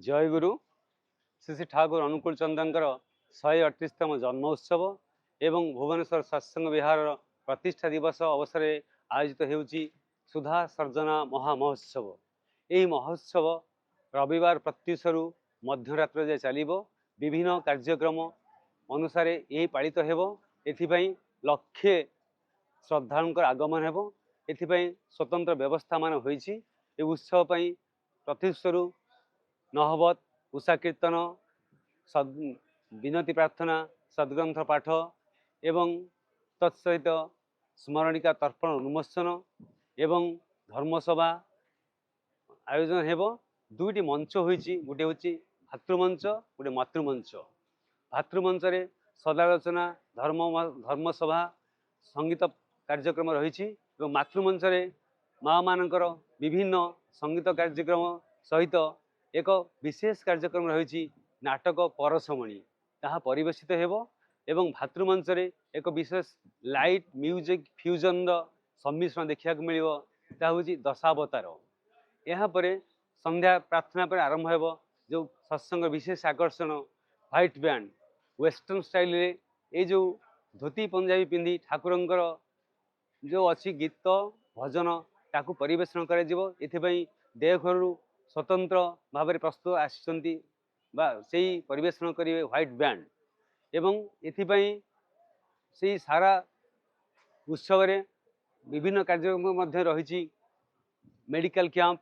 जयगुरु श्री श्री ठाकुर अनुकूल चंद्र 138तम जन्म उत्सव एवं भुवनेश्वर सत्संग विहार प्रतिष्ठा दिवस अवसर आयोजित होउची सुधा सर्जना महामहोत्सव। यही महोत्सव रविवार प्रत्युषरु मध्यरात्र जाए चलो। विभिन्न कार्यक्रम अनुसार यही पालित हेबो। एथिपाई लक्षे श्रद्धालुंकर आगमन हेबो। एथिपाई स्वतंत्र व्यवस्था मान होईची। ए उत्सव पई प्रत्युषरु নহবত उषा कीर्तन विनती प्रार्थना सद्ग्रंथ पाठ एवं तत्सहित स्मरणिका तर्पण उन्मोचन एवं धर्मसभा आयोजन हेबो। दुईटी मंच होईची, गोटे होची भातृमंच, गोटे मातृमंच। भातृमंच रे सदालोचना धर्मसभा संगीत कार्यक्रम रही एवं मातृमंच रे माँ मानकर विभिन्न संगीत कार्यक्रम सहित एक विशेष कार्यक्रम रही नाटक परसमणि ताहा परिवेशित हेबो। एवं भातृमंच रे एक विशेष लाइट म्यूजिक फ्यूजन सम्मिश्रण देखा मिलिबो। ताहा होची दशावतार। यहाँ पर संध्या प्रार्थना पर आरंभ हेबो। जो सत्संग विशेष आकर्षण व्हाइट बैंड वेस्टर्न स्टाइल रे ए जो धोती पंजाबी पिंधि ठाकुरंकर जो अच्छी गीत भजन ताकू परिवेषण कर देवघर स्वतंत्र भाव में प्रस्तुत आसी परिवेषण करेंगे व्हाइट बैंड। एवं एथिपाई से सारा उत्सव रे विभिन्न कार्यक्रम रही मेडिकल कैंप।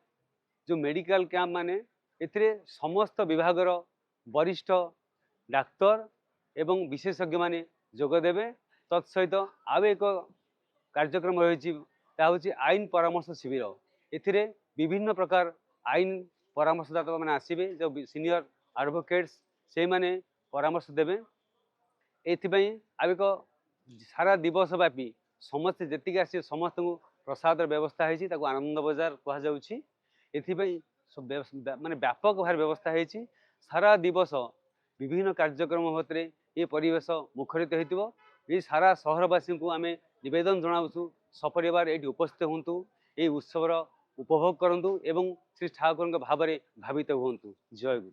जो मेडिकल कैंप माने एथिरे समस्त विभागर वरिष्ठ डाक्तर एवं विशेषज्ञ माने जोगदेवे। तत्सहित आउ एक कार्यक्रम रही आईन परामर्श शिविर। एथिरे विभिन्न प्रकार आईन परामर्शदाता मैंने आसवे। जो सीनियर एडवोकेट्स से माने परामर्श देवे। एथिपाई आउ एक सारा दिवस व्यापी समस्ते जेतिक आस समस्त को प्रसाद व्यवस्था है। आनंद बजार कहुच्छी। एथिपाई माने व्यापक भाव व्यवस्था है। सारा दिवस विभिन्न कार्यक्रम भर ये परिवेश मुखरित हो। सारा सहरवासी को आम निवेदन जनाऊँ सपरिवार ये उपस्थित हूँ। ये उत्सवर उपभोग करूँ एवं श्री ठाकुर भाव में भावित हूँ। जय गुरु।